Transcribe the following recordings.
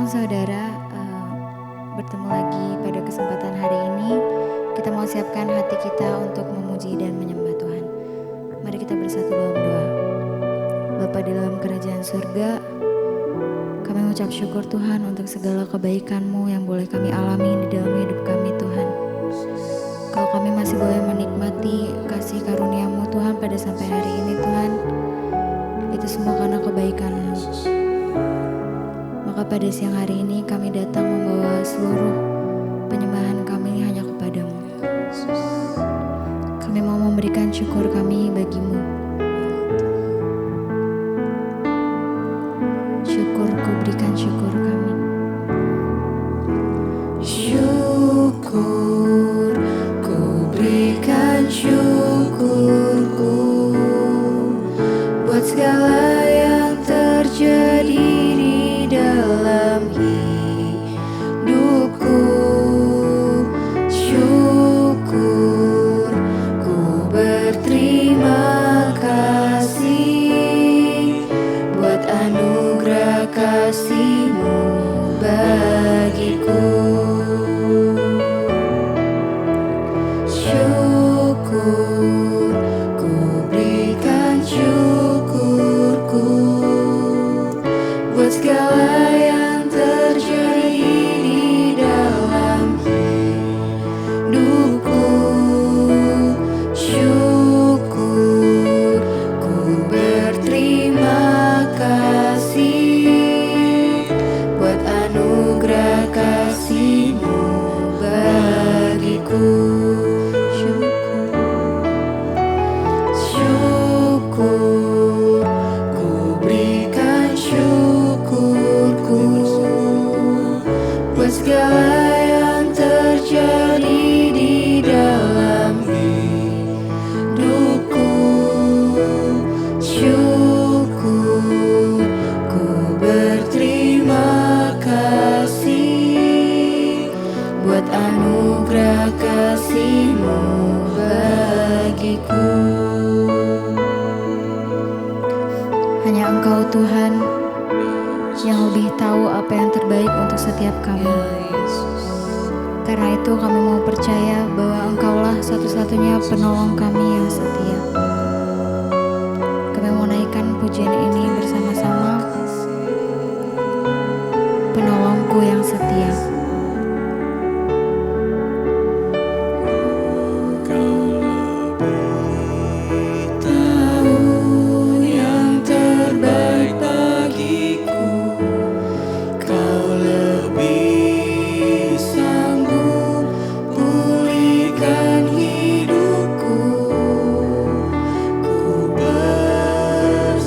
saudara, bertemu lagi pada kesempatan hari ini. Kita mau siapkan hati kita untuk memuji dan menyembah Tuhan. Mari kita bersatu dalam doa. Bapa di dalam kerajaan surga, kami mengucap syukur Tuhan untuk segala kebaikan-Mu yang boleh kami alami di dalam hidup kami Tuhan. Kalau kami masih boleh menikmati kasih karunia-Mu Tuhan pada sampai hari ini Tuhan, itu semua karena kebaikan-Mu. Maka pada siang hari ini kami datang membawa seluruh penyembahan kami hanya kepadamu. Kami mau memberikan syukur kami bagimu. Syukur, ku berikan syukur kami. Syukur, ku berikan syukurku buat segala yang terjadi dalam hidupku. Syukur, ku berterima kasih buat anugerah kasih-Mu bagiku. Syukur, ku berikan syukurku buat segala yang terjadi di dalam hidupku. Syukur, ku berterima kasih buat anugerah kasih-Mu bagiku. Syukur, ku berikan syukurku buat segala yang terjadi di dalam hidupku. Syukur, ku berterima kasih buat anugerah kasih-Mu bagiku. Hanya Engkau Tuhan yang lebih tahu apa yang terbaik untuk setiap kami. Karena itu kami mau percaya bahwa Engkaulah satu-satunya penolong kami yang setia. Kami mau naikkan pujian ini bersama-sama. Penolongku yang setia.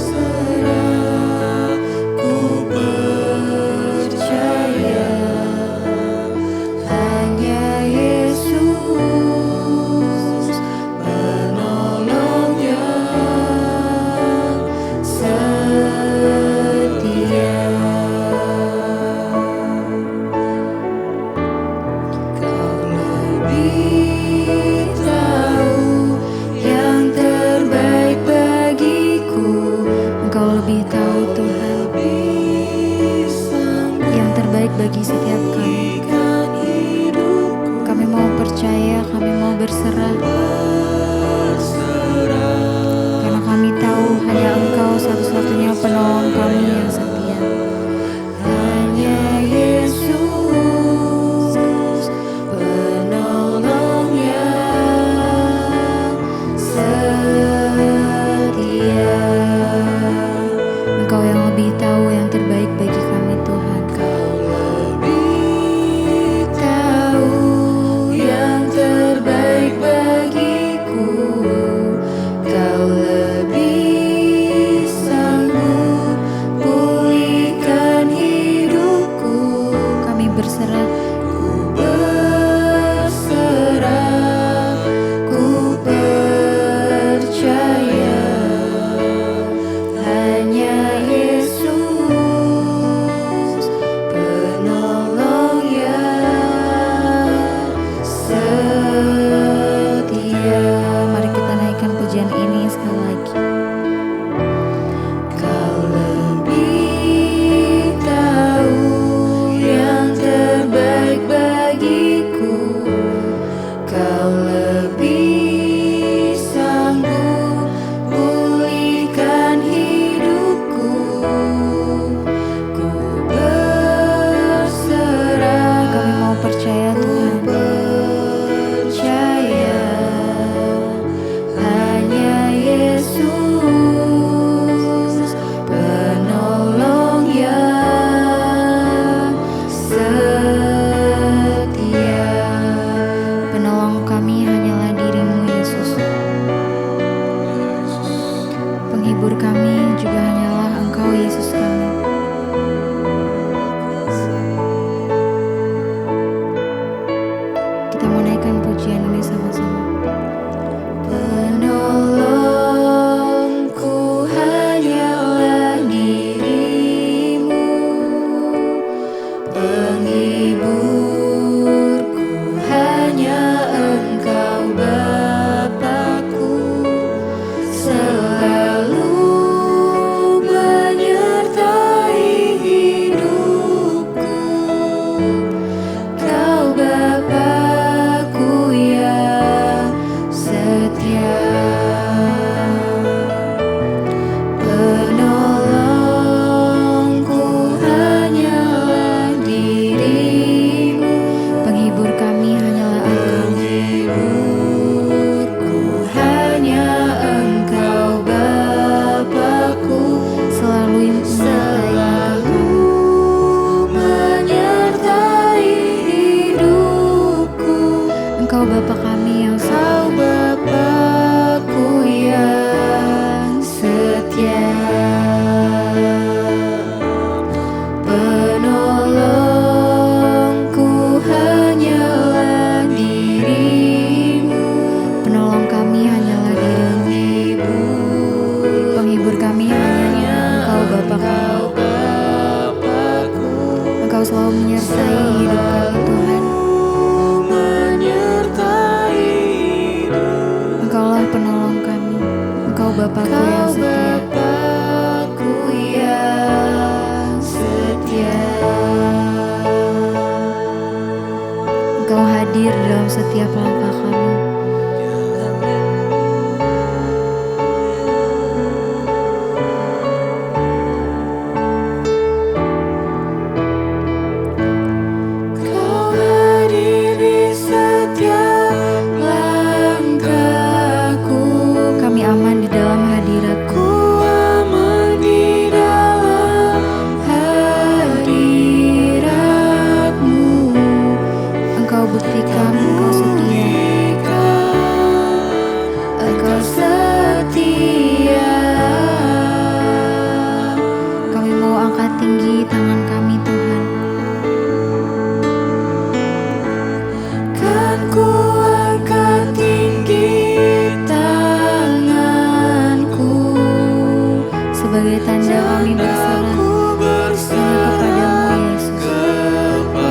Berserah pujian ini sama-sama. Penolongku hanyalah dirimu, penghiburku hanya Engkau Bapa-Ku, selalu menyertai hidupku. Kau Bapa-Ku yang setia. Penolongku hanyalah dirimu, Penghibur kami hanyalah Engkau. penghiburku hanya Engkau Bapa-Ku, Selalu menyertai hidupku. Engkau Bapa kami yang Kau Bapa-Ku yang setia. Penolongku hanyalah dirimu, penolong kami hanyalah dirimu. Penghibur kami hanya Engkau Bapa kami. Bapa-Ku, Engkau selalu menyertai hidup kami Tuhan. menyertai hidup. Engkaulah penolong kami. Engkau Bapa-Ku yang Kau setia. Bapa-Ku yang setia. Engkau hadir dalam setiap langkah kami. Kau hadir di setiap langkahku. Kami aman di dalam hadirat-Mu. Ku aman di dalam hadirat-Mu. Engkau buktikan Engkau setia. Engkau setia. Kami mau angkat tinggi tangan kami Tuhan. Kan ku angkat tinggi tanganku Sebagai tanda kami berserah Ku berserah hanya kepadamu Yesus. kepadamu.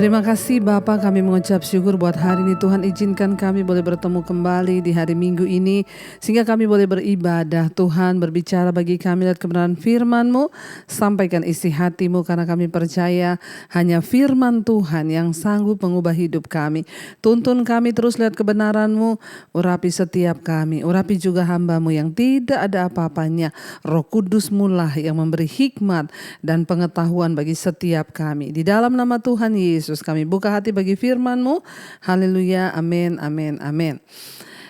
Terima kasih Bapa, kami mengucap syukur buat hari ini. Tuhan izinkan kami boleh bertemu kembali di hari Minggu ini, sehingga kami boleh beribadah. Tuhan berbicara bagi kami lewat kebenaran firman-Mu, sampaikan isi hati-Mu, karena kami percaya hanya firman Tuhan yang sanggup mengubah hidup kami. Tuntun kami terus lihat kebenaran-Mu, urapi setiap kami, urapi juga hamba-Mu yang tidak ada apa-apanya. Roh Kudus-Mu lah yang memberi hikmat dan pengetahuan bagi setiap kami. Di dalam nama Tuhan Yesus kami buka hati bagi firman-Mu. Haleluya, amin, amin, amin.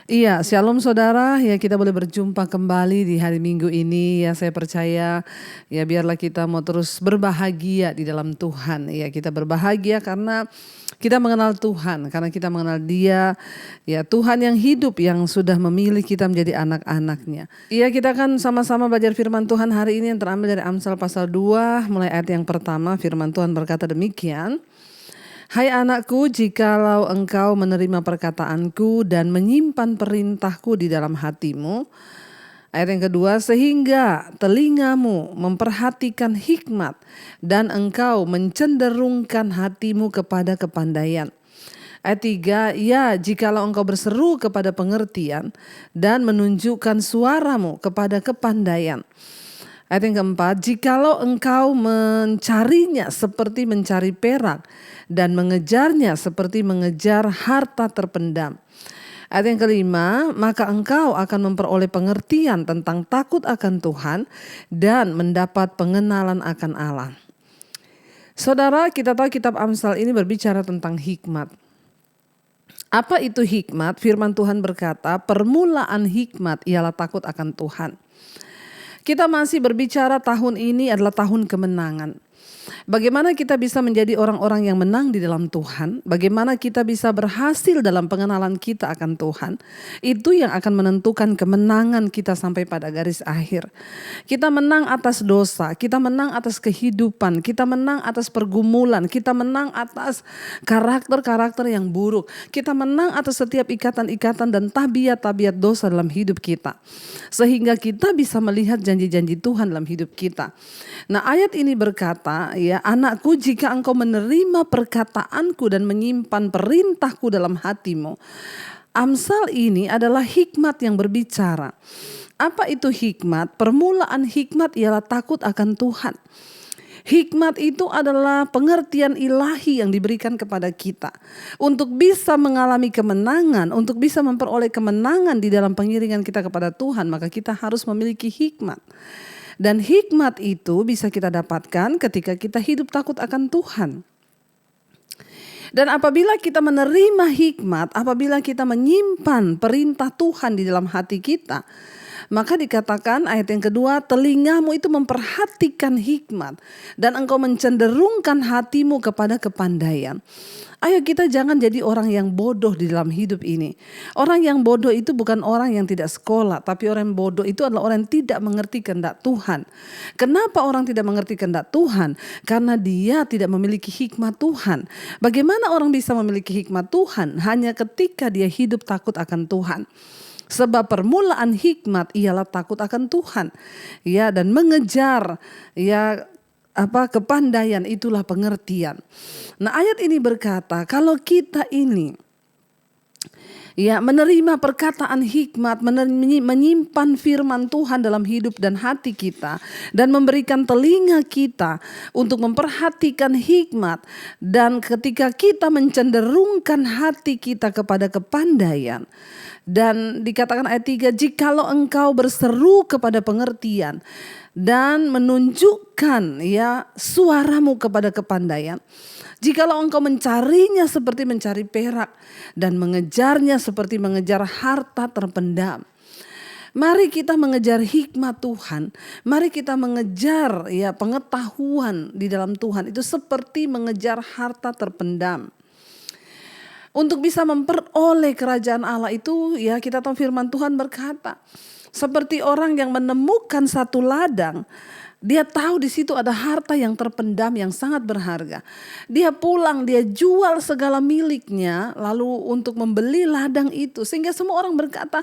Iya, shalom saudara. Ya, kita boleh berjumpa kembali di hari Minggu ini. Ya, saya percaya ya biarlah kita mau terus berbahagia di dalam Tuhan. Ya, kita berbahagia karena kita mengenal Tuhan, karena kita mengenal Dia, ya Tuhan yang hidup, yang sudah memilih kita menjadi anak-anak-Nya. Iya, kita akan sama-sama belajar firman Tuhan hari ini yang terambil dari Amsal pasal 2, mulai ayat yang pertama. Firman Tuhan berkata demikian. Hai anakku, jikalau engkau menerima perkataanku dan menyimpan perintahku di dalam hatimu. Ayat yang kedua, sehingga telingamu memperhatikan hikmat dan engkau mencenderungkan hatimu kepada kepandaian. Ayat 3, ya jikalau engkau berseru kepada pengertian dan menunjukkan suaramu kepada kepandaian. Ayat yang keempat, jikalau engkau mencarinya seperti mencari perak dan mengejarnya seperti mengejar harta terpendam. Ayat yang kelima, maka engkau akan memperoleh pengertian tentang takut akan Tuhan dan mendapat pengenalan akan Allah. Saudara, kita tahu kitab Amsal ini berbicara tentang hikmat. Apa itu hikmat? Firman Tuhan berkata, permulaan hikmat ialah takut akan Tuhan. Kita masih berbicara tahun ini adalah tahun kemenangan. Bagaimana kita bisa menjadi orang-orang yang menang di dalam Tuhan? Bagaimana kita bisa berhasil dalam pengenalan kita akan Tuhan? Itu yang akan menentukan kemenangan kita sampai pada garis akhir. Kita menang atas dosa, kita menang atas kehidupan, kita menang atas pergumulan, kita menang atas karakter-karakter yang buruk. Kita menang atas setiap ikatan-ikatan dan tabiat-tabiat dosa dalam hidup kita. Sehingga kita bisa melihat janji-janji Tuhan dalam hidup kita. Nah, ayat ini berkata, ya anakku, jika engkau menerima perkataanku dan menyimpan perintahku dalam hatimu. Amsal ini adalah hikmat yang berbicara. Apa itu hikmat? Permulaan hikmat ialah takut akan Tuhan. Hikmat itu adalah pengertian ilahi yang diberikan kepada kita. Untuk bisa mengalami kemenangan, untuk bisa memperoleh kemenangan di dalam pengiringan kita kepada Tuhan, maka kita harus memiliki hikmat. Dan hikmat itu bisa kita dapatkan ketika kita hidup takut akan Tuhan. Dan apabila kita menerima hikmat, apabila kita menyimpan perintah Tuhan di dalam hati kita, maka dikatakan ayat yang kedua, telingamu itu memperhatikan hikmat dan engkau mencenderungkan hatimu kepada kepandaian. Ayo kita jangan jadi orang yang bodoh di dalam hidup ini. Orang yang bodoh itu bukan orang yang tidak sekolah, tapi orang yang bodoh itu adalah orang yang tidak mengerti kehendak Tuhan. Kenapa orang tidak mengerti kehendak Tuhan? Karena dia tidak memiliki hikmat Tuhan. Bagaimana orang bisa memiliki hikmat Tuhan? Hanya ketika dia hidup takut akan Tuhan. Sebab permulaan hikmat ialah takut akan Tuhan. Ya, dan mengejar kepandaian itulah pengertian. Nah, ayat ini berkata, kalau kita ini menerima perkataan hikmat, menyimpan firman Tuhan dalam hidup dan hati kita, dan memberikan telinga kita untuk memperhatikan hikmat, dan ketika kita mencenderungkan hati kita kepada kepandaian. Dan dikatakan ayat 3, jikalau engkau berseru kepada pengertian dan menunjukkan suaramu kepada kepandaian. Jikalau engkau mencarinya seperti mencari perak dan mengejarnya seperti mengejar harta terpendam. Mari kita mengejar hikmat Tuhan. Mari kita mengejar pengetahuan di dalam Tuhan. Itu seperti mengejar harta terpendam. Untuk bisa memperoleh kerajaan Allah itu kita tahu firman Tuhan berkata, seperti orang yang menemukan satu ladang, dia tahu di situ ada harta yang terpendam yang sangat berharga. Dia pulang, dia jual segala miliknya lalu untuk membeli ladang itu. Sehingga semua orang berkata,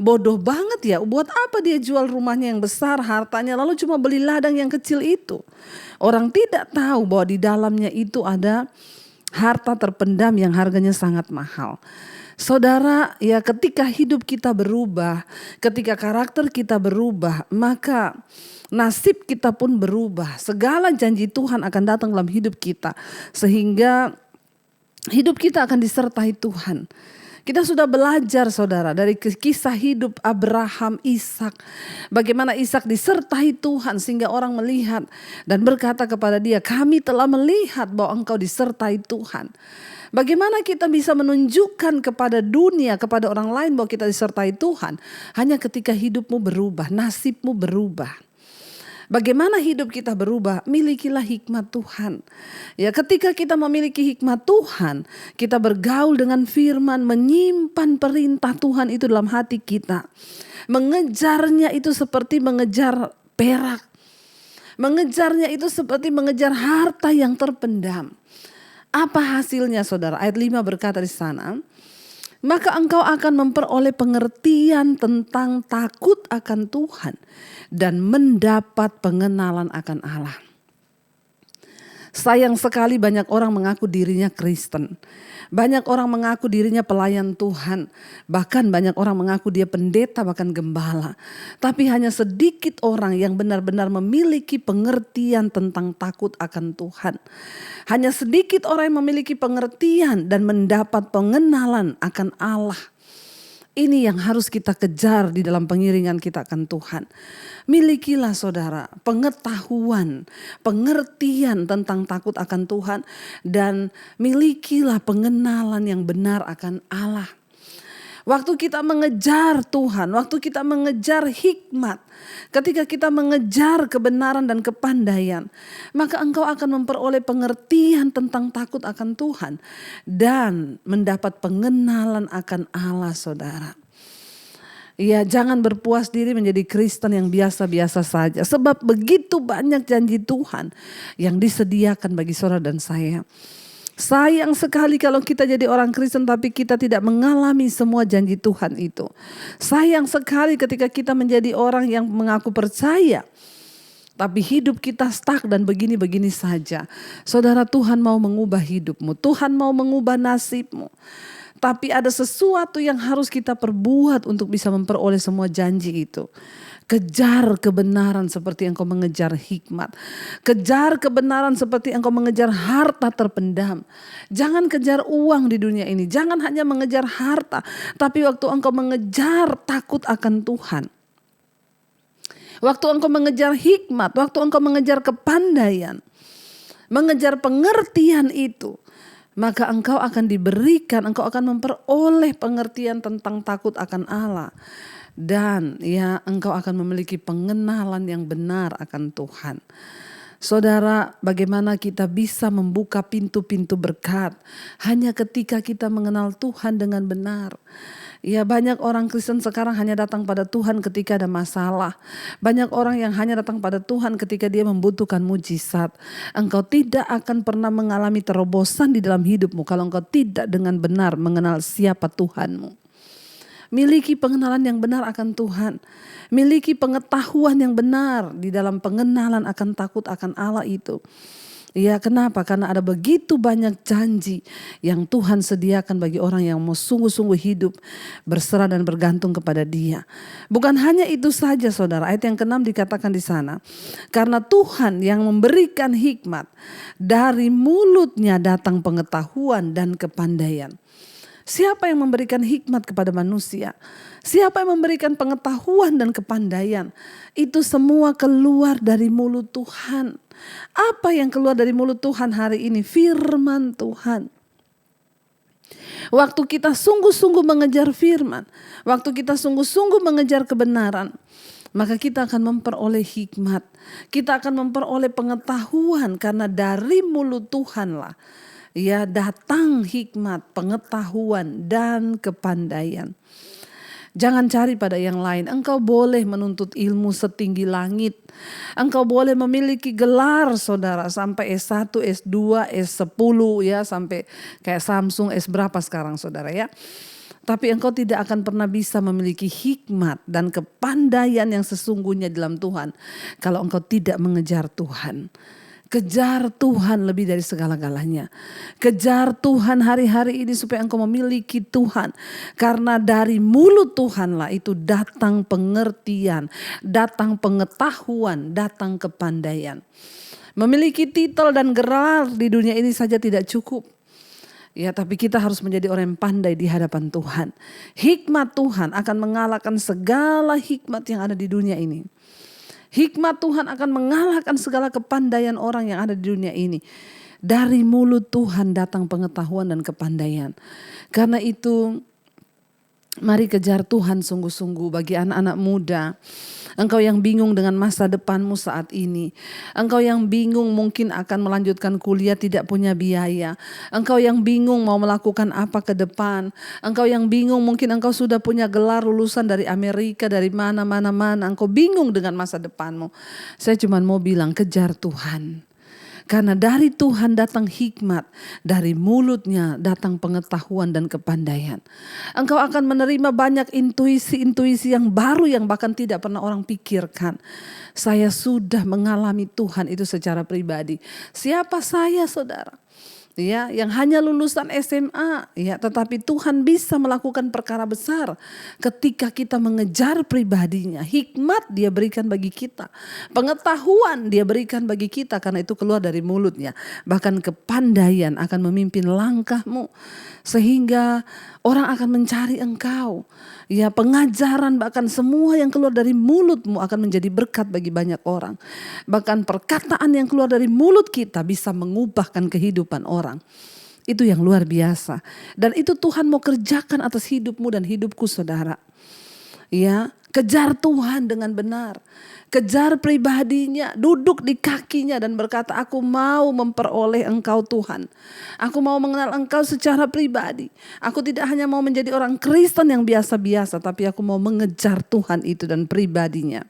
bodoh banget buat apa dia jual rumahnya yang besar, hartanya lalu cuma beli ladang yang kecil itu. Orang tidak tahu bahwa di dalamnya itu ada harta terpendam yang harganya sangat mahal. Saudara, ya ketika hidup kita berubah, ketika karakter kita berubah, maka nasib kita pun berubah. Segala janji Tuhan akan datang dalam hidup kita, sehingga hidup kita akan disertai Tuhan. Kita sudah belajar saudara dari kisah hidup Abraham, Ishak. Bagaimana Ishak disertai Tuhan sehingga orang melihat dan berkata kepada dia, kami telah melihat bahwa engkau disertai Tuhan. Bagaimana kita bisa menunjukkan kepada dunia, kepada orang lain bahwa kita disertai Tuhan? Hanya ketika hidupmu berubah, nasibmu berubah. Bagaimana hidup kita berubah? Milikilah hikmat Tuhan. Ya, ketika kita memiliki hikmat Tuhan, kita bergaul dengan firman, menyimpan perintah Tuhan itu dalam hati kita. Mengejarnya itu seperti mengejar perak. Mengejarnya itu seperti mengejar harta yang terpendam. Apa hasilnya saudara? Ayat 5 berkata di sana, maka engkau akan memperoleh pengertian tentang takut akan Tuhan dan mendapat pengenalan akan Allah. Sayang sekali banyak orang mengaku dirinya Kristen. Banyak orang mengaku dirinya pelayan Tuhan. Bahkan banyak orang mengaku dia pendeta, bahkan gembala. Tapi hanya sedikit orang yang benar-benar memiliki pengertian tentang takut akan Tuhan. Hanya sedikit orang yang memiliki pengertian dan mendapat pengenalan akan Allah. Ini yang harus kita kejar di dalam pengiringan kita akan Tuhan. Milikilah saudara pengetahuan, pengertian tentang takut akan Tuhan. Dan milikilah pengenalan yang benar akan Allah. Waktu kita mengejar Tuhan, waktu kita mengejar hikmat, ketika kita mengejar kebenaran dan kepandaian, maka engkau akan memperoleh pengertian tentang takut akan Tuhan dan mendapat pengenalan akan Allah saudara. Ya, jangan berpuas diri menjadi Kristen yang biasa-biasa saja, sebab begitu banyak janji Tuhan yang disediakan bagi saudara dan saya. Sayang sekali kalau kita jadi orang Kristen tapi kita tidak mengalami semua janji Tuhan itu. Sayang sekali ketika kita menjadi orang yang mengaku percaya tapi hidup kita stuck dan begini-begini saja. Saudara, Tuhan mau mengubah hidupmu, Tuhan mau mengubah nasibmu. Tapi ada sesuatu yang harus kita perbuat untuk bisa memperoleh semua janji itu. Kejar kebenaran seperti engkau mengejar hikmat. Kejar kebenaran seperti engkau mengejar harta terpendam. Jangan kejar uang di dunia ini. Jangan hanya mengejar harta. Tapi waktu engkau mengejar takut akan Tuhan. Waktu engkau mengejar hikmat. Waktu engkau mengejar kepandaian. Mengejar pengertian itu. Maka engkau akan diberikan, engkau akan memperoleh pengertian tentang takut akan Allah. Dan ya engkau akan memiliki pengenalan yang benar akan Tuhan. Saudara, bagaimana kita bisa membuka pintu-pintu berkat hanya ketika kita mengenal Tuhan dengan benar. Ya, banyak orang Kristen sekarang hanya datang pada Tuhan ketika ada masalah. Banyak orang yang hanya datang pada Tuhan ketika dia membutuhkan mujizat. Engkau tidak akan pernah mengalami terobosan di dalam hidupmu kalau engkau tidak dengan benar mengenal siapa Tuhanmu. Miliki pengenalan yang benar akan Tuhan. Miliki pengetahuan yang benar di dalam pengenalan akan takut akan Allah itu. Ya, kenapa? Karena ada begitu banyak janji yang Tuhan sediakan bagi orang yang mau sungguh-sungguh hidup berserah dan bergantung kepada Dia. Bukan hanya itu saja saudara, ayat yang ke-6 dikatakan di sana. Karena Tuhan yang memberikan hikmat, dari mulutnya datang pengetahuan dan kepandaian. Siapa yang memberikan hikmat kepada manusia? Siapa yang memberikan pengetahuan dan kepandaian? Itu semua keluar dari mulut Tuhan. Apa yang keluar dari mulut Tuhan hari ini? Firman Tuhan. Waktu kita sungguh-sungguh mengejar firman, waktu kita sungguh-sungguh mengejar kebenaran, maka kita akan memperoleh hikmat. Kita akan memperoleh pengetahuan karena dari mulut Tuhanlah ya datang hikmat, pengetahuan dan kepandaian. Jangan cari pada yang lain. Engkau boleh menuntut ilmu setinggi langit. Engkau boleh memiliki gelar saudara sampai S1, S2, S10 ya, sampai kayak Samsung S berapa sekarang saudara ya. Tapi engkau tidak akan pernah bisa memiliki hikmat dan kepandaian yang sesungguhnya dalam Tuhan kalau engkau tidak mengejar Tuhan. Kejar Tuhan lebih dari segala-galanya. Kejar Tuhan hari-hari ini supaya engkau memiliki Tuhan. Karena dari mulut Tuhanlah itu datang pengertian, datang pengetahuan, datang kepandaian. Memiliki titel dan gelar di dunia ini saja tidak cukup. Ya, tapi kita harus menjadi orang yang pandai di hadapan Tuhan. Hikmat Tuhan akan mengalahkan segala hikmat yang ada di dunia ini. Hikmat Tuhan akan mengalahkan segala kepandaian orang yang ada di dunia ini. Dari mulut Tuhan datang pengetahuan dan kepandaian. Karena itu mari kejar Tuhan sungguh-sungguh bagi anak-anak muda. Engkau yang bingung dengan masa depanmu saat ini. Engkau yang bingung mungkin akan melanjutkan kuliah tidak punya biaya. Engkau yang bingung mau melakukan apa ke depan. Engkau yang bingung mungkin engkau sudah punya gelar lulusan dari Amerika, dari mana-mana. Engkau bingung dengan masa depanmu. Saya cuma mau bilang kejar Tuhan. Karena dari Tuhan datang hikmat, dari mulutnya datang pengetahuan dan kepandaian. Engkau akan menerima banyak intuisi-intuisi yang baru yang bahkan tidak pernah orang pikirkan. Saya sudah mengalami Tuhan itu secara pribadi. Siapa saya, saudara? Ya, yang hanya lulusan SMA, ya, tetapi Tuhan bisa melakukan perkara besar ketika kita mengejar pribadinya. Hikmat Dia berikan bagi kita, pengetahuan Dia berikan bagi kita karena itu keluar dari mulutnya. Bahkan kepandaian akan memimpin langkahmu sehingga orang akan mencari engkau. Ya, pengajaran bahkan semua yang keluar dari mulutmu akan menjadi berkat bagi banyak orang. Bahkan perkataan yang keluar dari mulut kita bisa mengubahkan kehidupan orang. Itu yang luar biasa. Dan itu Tuhan mau kerjakan atas hidupmu dan hidupku, saudara. Ya, kejar Tuhan dengan benar. Kejar pribadinya, duduk di kakinya dan berkata, aku mau memperoleh Engkau Tuhan. Aku mau mengenal Engkau secara pribadi. Aku tidak hanya mau menjadi orang Kristen yang biasa-biasa, tapi aku mau mengejar Tuhan itu dan pribadinya.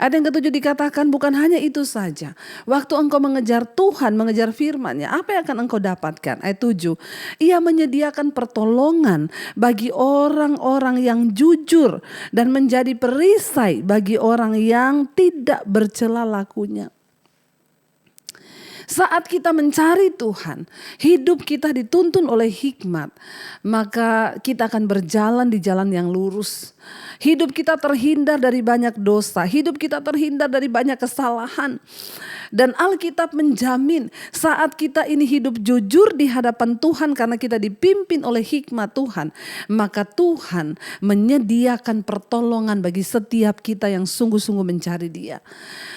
Ada yang ketujuh dikatakan bukan hanya itu saja. Waktu engkau mengejar Tuhan, mengejar firman-Nya, apa yang akan engkau dapatkan? Ayat 7. Ia menyediakan pertolongan bagi orang-orang yang jujur dan menjadi perisai bagi orang yang tidak bercela lakunya. Saat kita mencari Tuhan, hidup kita dituntun oleh hikmat, maka kita akan berjalan di jalan yang lurus. Hidup kita terhindar dari banyak dosa, hidup kita terhindar dari banyak kesalahan. Dan Alkitab menjamin saat kita ini hidup jujur di hadapan Tuhan karena kita dipimpin oleh hikmat Tuhan, maka Tuhan menyediakan pertolongan bagi setiap kita yang sungguh-sungguh mencari Dia.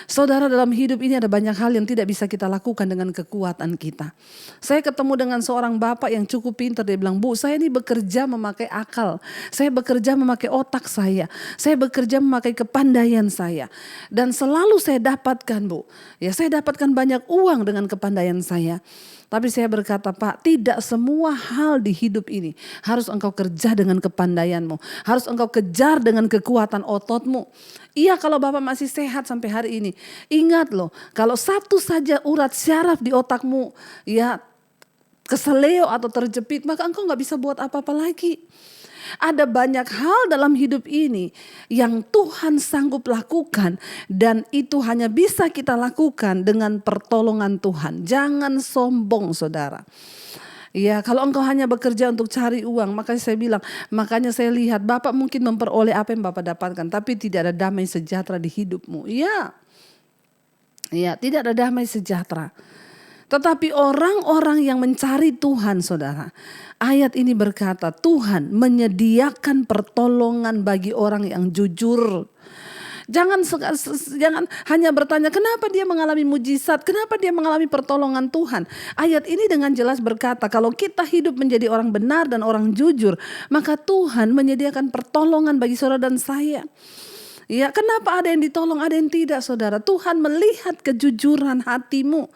Saudara, dalam hidup ini ada banyak hal yang tidak bisa kita lakukan dengan kekuatan kita. Saya ketemu dengan seorang bapak yang cukup pintar, dia bilang, Bu, saya ini bekerja memakai akal, saya bekerja memakai otak saya bekerja memakai kepandaian saya. Dan selalu saya dapatkan, Bu, ya saya dapatkan banyak uang dengan kepandaian saya. Tapi saya berkata, Pak, tidak semua hal di hidup ini harus engkau kerja dengan kepandaianmu. Harus engkau kejar dengan kekuatan ototmu. Iya, kalau Bapak masih sehat sampai hari ini. Ingat loh, kalau satu saja urat syaraf di otakmu ya keseleo atau terjepit, maka engkau gak bisa buat apa-apa lagi. Ada banyak hal dalam hidup ini yang Tuhan sanggup lakukan dan itu hanya bisa kita lakukan dengan pertolongan Tuhan. Jangan sombong, saudara. Ya, kalau engkau hanya bekerja untuk cari uang, makanya saya lihat Bapak mungkin memperoleh apa yang Bapak dapatkan, tapi tidak ada damai sejahtera di hidupmu. Ya, tidak ada damai sejahtera. Tetapi orang-orang yang mencari Tuhan, saudara, ayat ini berkata Tuhan menyediakan pertolongan bagi orang yang jujur. Jangan hanya bertanya kenapa dia mengalami mujizat, kenapa dia mengalami pertolongan Tuhan. Ayat ini dengan jelas berkata kalau kita hidup menjadi orang benar dan orang jujur, maka Tuhan menyediakan pertolongan bagi saudara dan saya. Ya, kenapa ada yang ditolong, ada yang tidak, saudara? Tuhan melihat kejujuran hatimu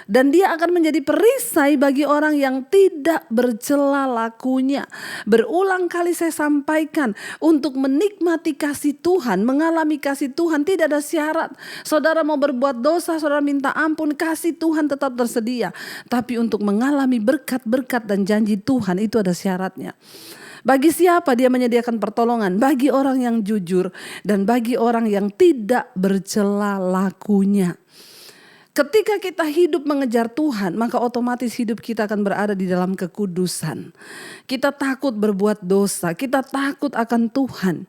dan Dia akan menjadi perisai bagi orang yang tidak bercela lakunya. Berulang kali saya sampaikan, untuk menikmati kasih Tuhan, mengalami kasih Tuhan tidak ada syarat. Saudara mau berbuat dosa, saudara minta ampun, kasih Tuhan tetap tersedia. Tapi untuk mengalami berkat-berkat dan janji Tuhan itu ada syaratnya. Bagi siapa Dia menyediakan pertolongan? Bagi orang yang jujur dan bagi orang yang tidak bercela lakunya. Ketika kita hidup mengejar Tuhan, maka otomatis hidup kita akan berada di dalam kekudusan. Kita takut berbuat dosa, kita takut akan Tuhan.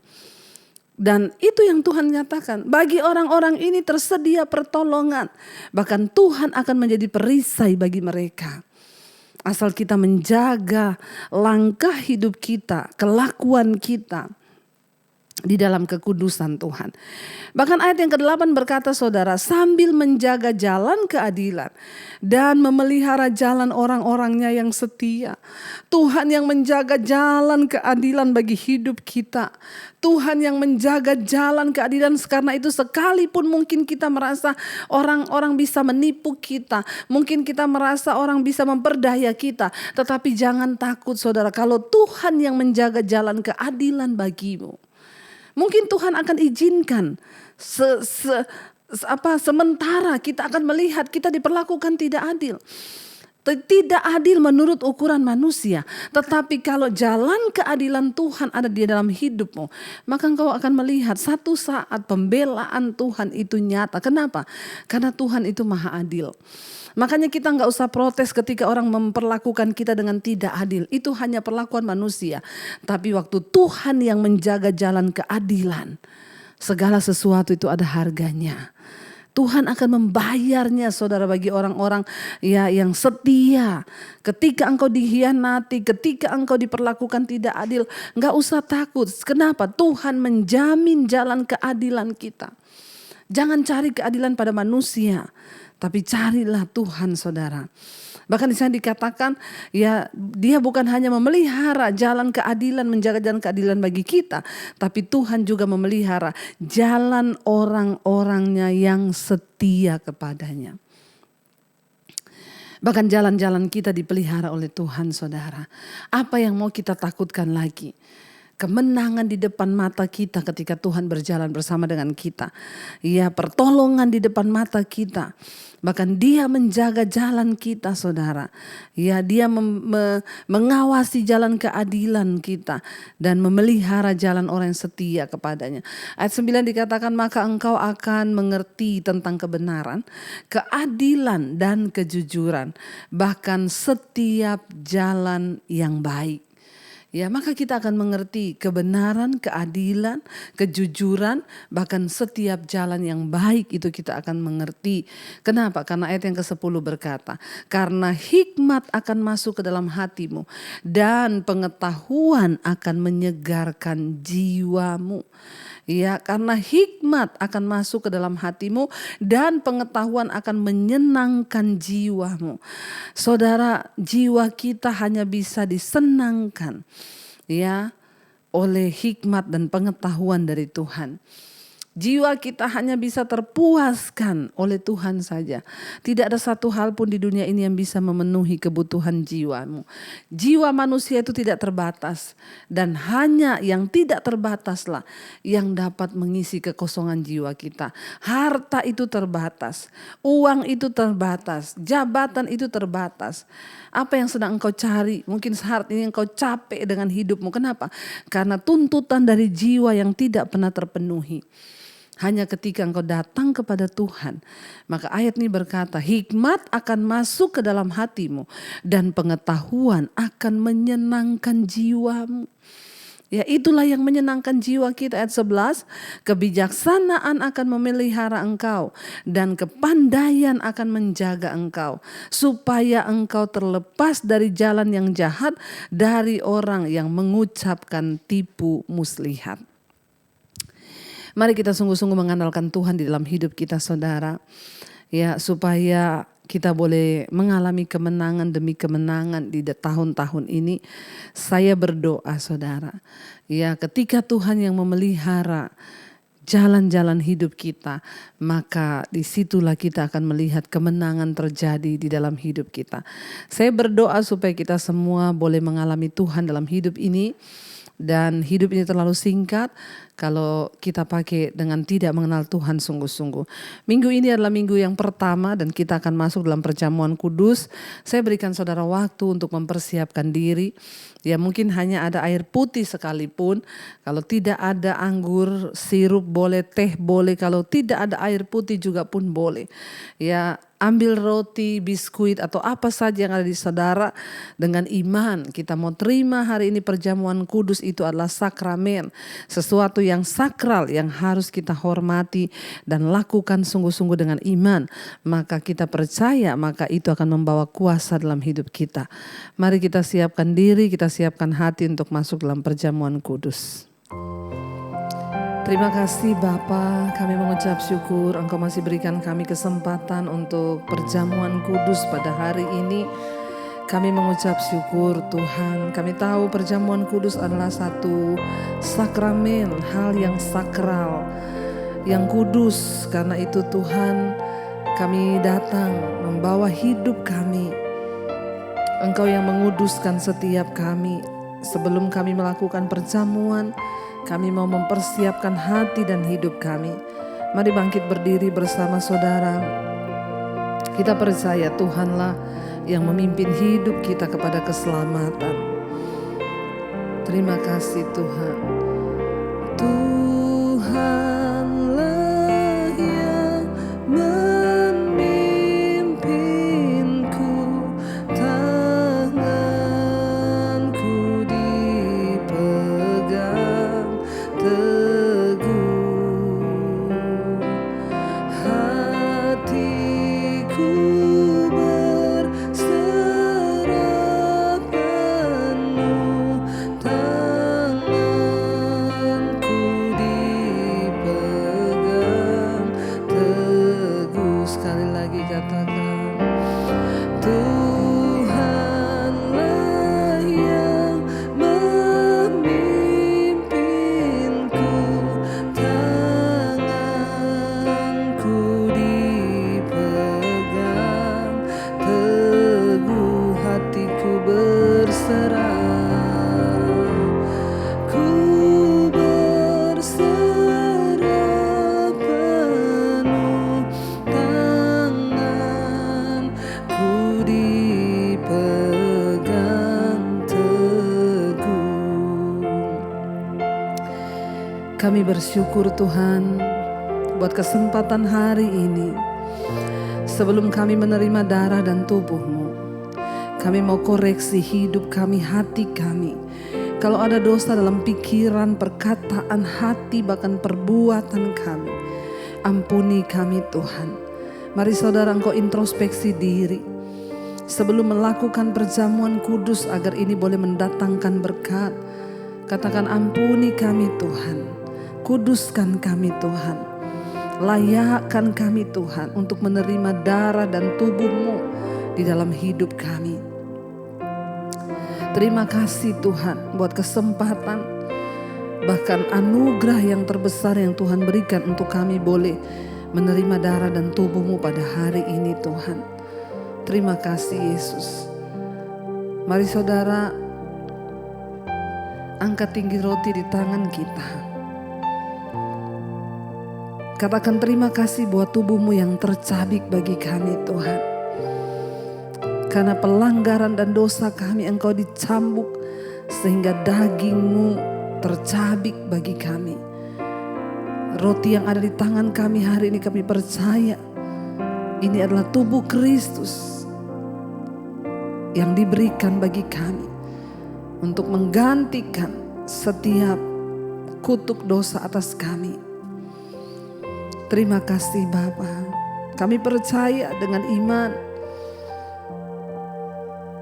Dan itu yang Tuhan nyatakan, bagi orang-orang ini tersedia pertolongan. Bahkan Tuhan akan menjadi perisai bagi mereka. Asal kita menjaga langkah hidup kita, kelakuan kita di dalam kekudusan Tuhan. Bahkan ayat yang ke-8 berkata, saudara, sambil menjaga jalan keadilan dan memelihara jalan orang-orangnya yang setia. Tuhan yang menjaga jalan keadilan bagi hidup kita. Tuhan yang menjaga jalan keadilan, karena itu sekalipun mungkin kita merasa orang-orang bisa menipu kita, mungkin kita merasa orang bisa memperdaya kita, tetapi jangan takut saudara, kalau Tuhan yang menjaga jalan keadilan bagimu. Mungkin Tuhan akan izinkan sementara kita akan melihat kita diperlakukan tidak adil. Tidak adil menurut ukuran manusia. Tetapi kalau jalan keadilan Tuhan ada di dalam hidupmu, maka engkau akan melihat satu saat pembelaan Tuhan itu nyata. Kenapa? Karena Tuhan itu maha adil. Makanya kita gak usah protes ketika orang memperlakukan kita dengan tidak adil. Itu hanya perlakuan manusia. Tapi waktu Tuhan yang menjaga jalan keadilan, segala sesuatu itu ada harganya. Tuhan akan membayarnya saudara bagi orang-orang yang setia. Ketika engkau dikhianati, ketika engkau diperlakukan tidak adil, gak usah takut. Kenapa? Tuhan menjamin jalan keadilan kita. Jangan cari keadilan pada manusia, tapi carilah Tuhan saudara. Bahkan di sana dikatakan dia bukan hanya memelihara jalan keadilan, menjaga jalan keadilan bagi kita, tapi Tuhan juga memelihara jalan orang-orangnya yang setia kepadanya. Bahkan jalan-jalan kita dipelihara oleh Tuhan saudara. Apa yang mau kita takutkan lagi? Kemenangan di depan mata kita ketika Tuhan berjalan bersama dengan kita. Pertolongan di depan mata kita. Bahkan dia menjaga jalan kita saudara. Dia mengawasi jalan keadilan kita. Dan memelihara jalan orang yang setia kepadanya. Ayat 9 dikatakan, maka engkau akan mengerti tentang kebenaran, keadilan dan kejujuran. Bahkan setiap jalan yang baik. Maka kita akan mengerti kebenaran, keadilan, kejujuran, bahkan setiap jalan yang baik itu kita akan mengerti. Kenapa? Karena ayat yang ke-10 berkata, karena hikmat akan masuk ke dalam hatimu dan pengetahuan akan menyegarkan jiwamu. Karena hikmat akan masuk ke dalam hatimu dan pengetahuan akan menyenangkan jiwamu. Saudara, jiwa kita hanya bisa disenangkan oleh hikmat dan pengetahuan dari Tuhan. Jiwa kita hanya bisa terpuaskan oleh Tuhan saja. Tidak ada satu hal pun di dunia ini yang bisa memenuhi kebutuhan jiwamu. Jiwa manusia itu tidak terbatas. Dan hanya yang tidak terbataslah yang dapat mengisi kekosongan jiwa kita. Harta itu terbatas. Uang itu terbatas. Jabatan itu terbatas. Apa yang sedang engkau cari? Mungkin saat ini engkau capek dengan hidupmu. Kenapa? Karena tuntutan dari jiwa yang tidak pernah terpenuhi. Hanya ketika engkau datang kepada Tuhan, maka ayat ini berkata, hikmat akan masuk ke dalam hatimu dan pengetahuan akan menyenangkan jiwamu. Itulah yang menyenangkan jiwa kita. Ayat 11, kebijaksanaan akan memelihara engkau dan kepandaian akan menjaga engkau, supaya engkau terlepas dari jalan yang jahat, dari orang yang mengucapkan tipu muslihat. Mari kita sungguh-sungguh mengandalkan Tuhan di dalam hidup kita saudara. Supaya kita boleh mengalami kemenangan demi kemenangan di tahun-tahun ini. Saya berdoa saudara. Ketika Tuhan yang memelihara jalan-jalan hidup kita, maka disitulah kita akan melihat kemenangan terjadi di dalam hidup kita. Saya berdoa supaya kita semua boleh mengalami Tuhan dalam hidup ini. Dan hidup ini terlalu singkat, kalau kita pakai dengan tidak mengenal Tuhan sungguh-sungguh. Minggu ini adalah minggu yang pertama dan kita akan masuk dalam perjamuan kudus. Saya berikan saudara waktu untuk mempersiapkan diri. Ya mungkin hanya ada air putih sekalipun. Kalau tidak ada anggur, sirup boleh, teh boleh. Kalau tidak ada air putih juga pun boleh. Ya ambil roti, biskuit atau apa saja yang ada di saudara dengan iman. Kita mau terima hari ini perjamuan kudus itu adalah sakramen. Sesuatu yang sakral yang harus kita hormati dan lakukan sungguh-sungguh dengan iman. Maka kita percaya maka itu akan membawa kuasa dalam hidup kita. Mari kita siapkan diri, kita siapkan hati untuk masuk dalam perjamuan kudus. Terima kasih Bapa, kami mengucap syukur Engkau masih berikan kami kesempatan untuk perjamuan kudus pada hari ini. Kami mengucap syukur Tuhan, kami tahu perjamuan kudus adalah satu sakramen, hal yang sakral, yang kudus. Karena itu Tuhan, kami datang membawa hidup kami. Engkau yang menguduskan setiap kami. Sebelum kami melakukan perjamuan, kami mau mempersiapkan hati dan hidup kami. Mari bangkit berdiri bersama saudara. Kita percaya Tuhanlah yang memimpin hidup kita kepada keselamatan. Terima kasih Tuhan. Tuhanlah yang memimpinku, tanganku dipegang teguh, hatiku berserah penuh, tanganku dipegang teguh. Sekali lagi katakan, Tuhanlah yang memimpinku, tanganku dipegang teguh, hatiku berserah, ku berserah penuh, tanganku dipegang teguh. Kami bersyukur Tuhan buat kesempatan hari ini. Sebelum kami menerima darah dan tubuh-Mu, kami mau koreksi hidup kami, hati kami. Kalau ada dosa dalam pikiran, perkataan, hati, bahkan perbuatan kami, ampuni kami Tuhan. Mari saudara engkau introspeksi diri sebelum melakukan perjamuan kudus agar ini boleh mendatangkan berkat. Katakan, ampuni kami Tuhan, kuduskan kami Tuhan, layakkan kami Tuhan untuk menerima darah dan tubuh-Mu di dalam hidup kami. Terima kasih Tuhan buat kesempatan, bahkan anugerah yang terbesar yang Tuhan berikan untuk kami boleh menerima darah dan tubuh-Mu pada hari ini Tuhan. Terima kasih Yesus. Mari saudara, angkat tinggi roti di tangan kita. Katakan terima kasih buat tubuh-Mu yang tercabik bagi kami Tuhan. Karena pelanggaran dan dosa kami Engkau dicambuk sehingga daging-Mu tercabik bagi kami. Roti yang ada di tangan kami hari ini kami percaya ini adalah tubuh Kristus yang diberikan bagi kami untuk menggantikan setiap kutuk dosa atas kami. Terima kasih Bapa. Kami percaya dengan iman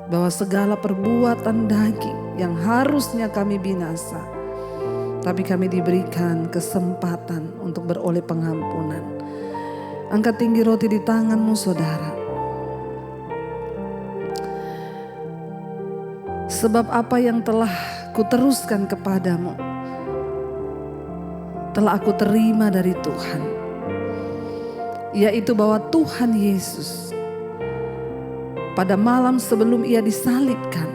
bahwa segala perbuatan daging yang harusnya kami binasa, tapi kami diberikan kesempatan untuk beroleh pengampunan. Angkat tinggi roti di tanganmu saudara. Sebab apa yang telah kuteruskan kepadamu telah aku terima dari Tuhan, yaitu bahwa Tuhan Yesus pada malam sebelum Ia disalibkan,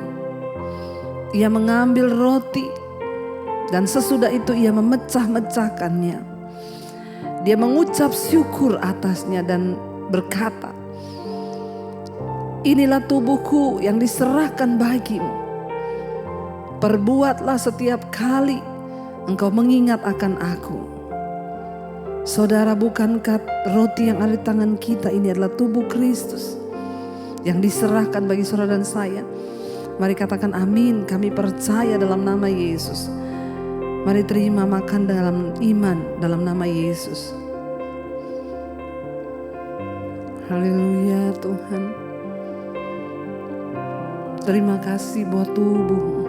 Ia mengambil roti Dan sesudah itu ia memecah-mecahkannya. Dia mengucap syukur atasnya dan berkata, inilah tubuhku yang diserahkan bagimu. Perbuatlah setiap kali engkau mengingat akan aku. Saudara, bukankah roti yang ada di tangan kita ini adalah tubuh Kristus yang diserahkan bagi saudara dan saya? Mari katakan amin, kami percaya dalam nama Yesus. Mari terima makan dalam iman dalam nama Yesus. Haleluya Tuhan. Terima kasih buat tubuh.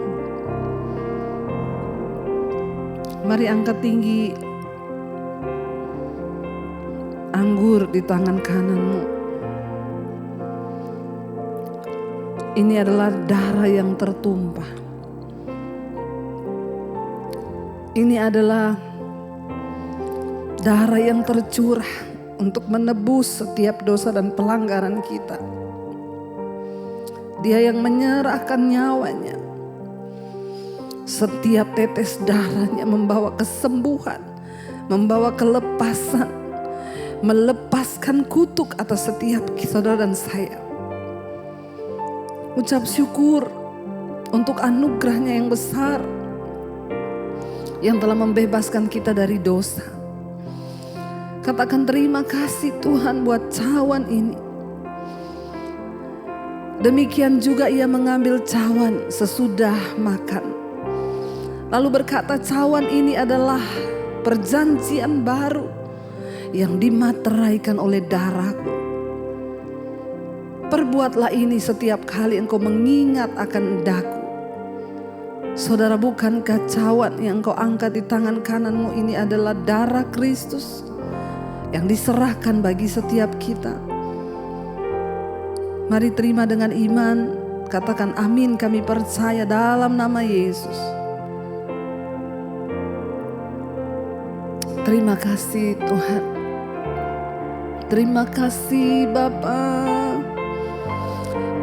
Mari angkat tinggi anggur di tangan kananmu. Ini adalah darah yang tertumpah. Ini adalah darah yang tercurah untuk menebus setiap dosa dan pelanggaran kita. Dia yang menyerahkan nyawanya. Setiap tetes darahnya membawa kesembuhan, membawa kelepasan, melepaskan kutuk atas setiap saudara dan saya. Ucap syukur untuk anugerahnya yang besar, yang telah membebaskan kita dari dosa. Katakan terima kasih Tuhan buat cawan ini. Demikian juga ia mengambil cawan sesudah makan. Lalu berkata, cawan ini adalah perjanjian baru yang dimateraikan oleh darahku. Perbuatlah ini setiap kali engkau mengingat akan daku. Saudara, bukankah cawan yang engkau angkat di tangan kananmu ini adalah darah Kristus yang diserahkan bagi setiap kita? Mari terima dengan iman. Katakan amin, kami percaya dalam nama Yesus. Terima kasih Tuhan. Terima kasih Bapa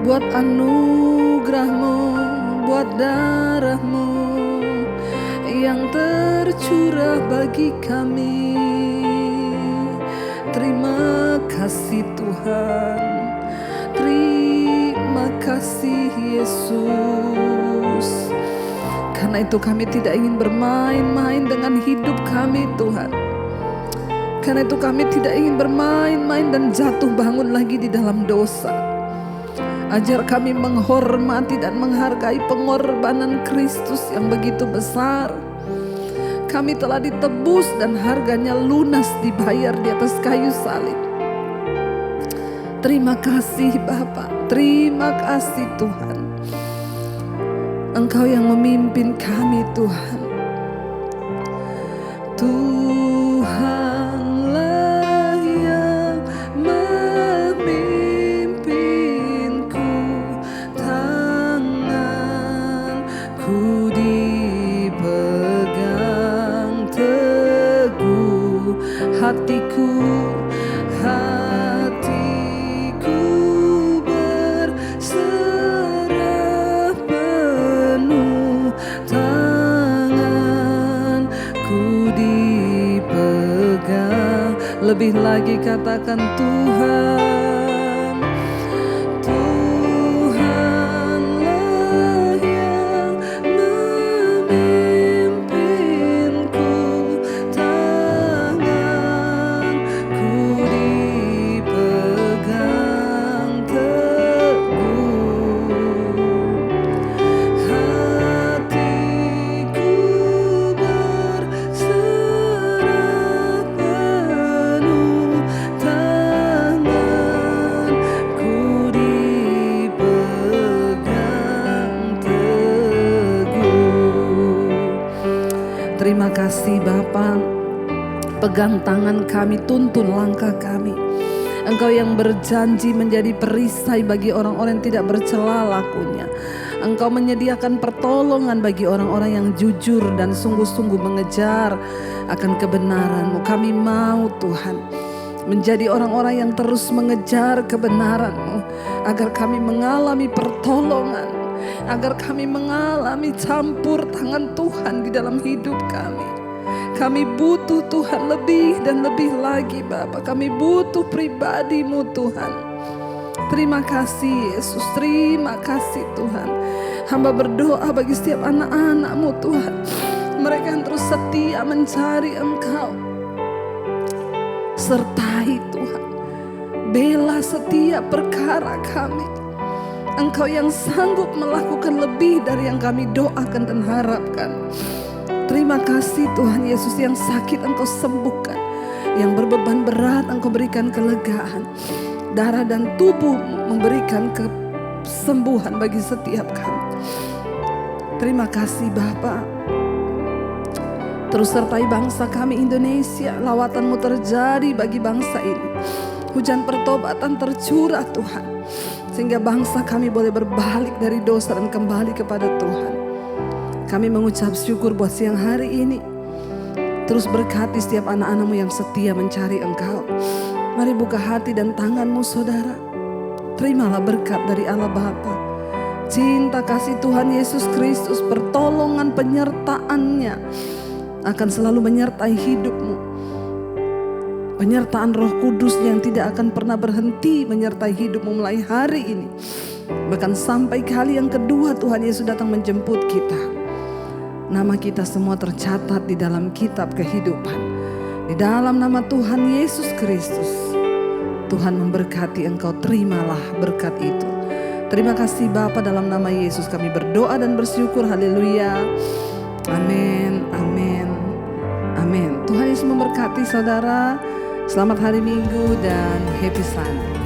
buat anugerah-Mu, buat darah-Mu yang tercurah bagi kami. Terima kasih Tuhan. Terima kasih Yesus. Karena itu kami tidak ingin bermain-main dengan hidup kami Tuhan. Karena itu kami tidak ingin bermain-main dan jatuh bangun lagi di dalam dosa. Ajar kami menghormati dan menghargai pengorbanan Kristus yang begitu besar. Kami telah ditebus dan harganya lunas dibayar di atas kayu salib. Terima kasih Bapa, terima kasih Tuhan. Engkau yang memimpin kami Tuhan. Tuhanlah yang memimpinku, tanganku dipegang teguh, hatiku berserah penuh, tanganku dipegang. Lebih lagi katakan Tuhan, Tuhanlah yang memimpinku, tanganku dipegang teguh, hatiku berserah penuh, tanganku dipegang teguh. Terima kasih Bapa. Pegang tangan kami, tuntun langkah kami. Engkau yang berjanji menjadi perisai bagi orang-orang yang tidak bercela lakunya. Engkau menyediakan pertolongan bagi orang-orang yang jujur dan sungguh-sungguh mengejar akan kebenaran-Mu. Kami mau Tuhan menjadi orang-orang yang terus mengejar kebenaran-Mu, agar kami mengalami pertolongan agar kami mengalami campur tangan Tuhan di dalam hidup kami. Kami butuh Tuhan lebih dan lebih lagi Bapa. Kami butuh pribadi-Mu Tuhan. Terima kasih Yesus, terima kasih Tuhan. Hamba berdoa bagi setiap anak-anak-Mu Tuhan. Mereka yang terus setia mencari Engkau. Sertai Tuhan. Bela setiap perkara kami. Engkau yang sanggup melakukan lebih dari yang kami doakan dan harapkan. Terima kasih Tuhan Yesus, yang sakit Engkau sembuhkan, yang berbeban berat Engkau berikan kelegaan. Darah dan tubuh memberikan kesembuhan bagi setiap kami. Terima kasih Bapa. Terus sertai bangsa kami Indonesia. Lawatan-Mu terjadi bagi bangsa ini. Hujan pertobatan tercurah Tuhan, sehingga bangsa kami boleh berbalik dari dosa dan kembali kepada Tuhan. Kami mengucap syukur buat siang hari ini. Terus berkati setiap anak-anak-Mu yang setia mencari Engkau. Mari buka hati dan tangan-Mu saudara. Terimalah berkat dari Allah Bapa. Cinta kasih Tuhan Yesus Kristus, pertolongan penyertaan-Nya akan selalu menyertai hidup-Mu. Penyertaan Roh Kudus yang tidak akan pernah berhenti menyertai hidupmu mulai hari ini. Bahkan sampai kali yang kedua Tuhan Yesus datang menjemput kita. Nama kita semua tercatat di dalam kitab kehidupan. Di dalam nama Tuhan Yesus Kristus. Tuhan memberkati engkau, terimalah berkat itu. Terima kasih Bapa, dalam nama Yesus kami berdoa dan bersyukur. Haleluya. Amin, amin, amin. Tuhan Yesus memberkati saudara. Selamat hari Minggu dan happy Sunday.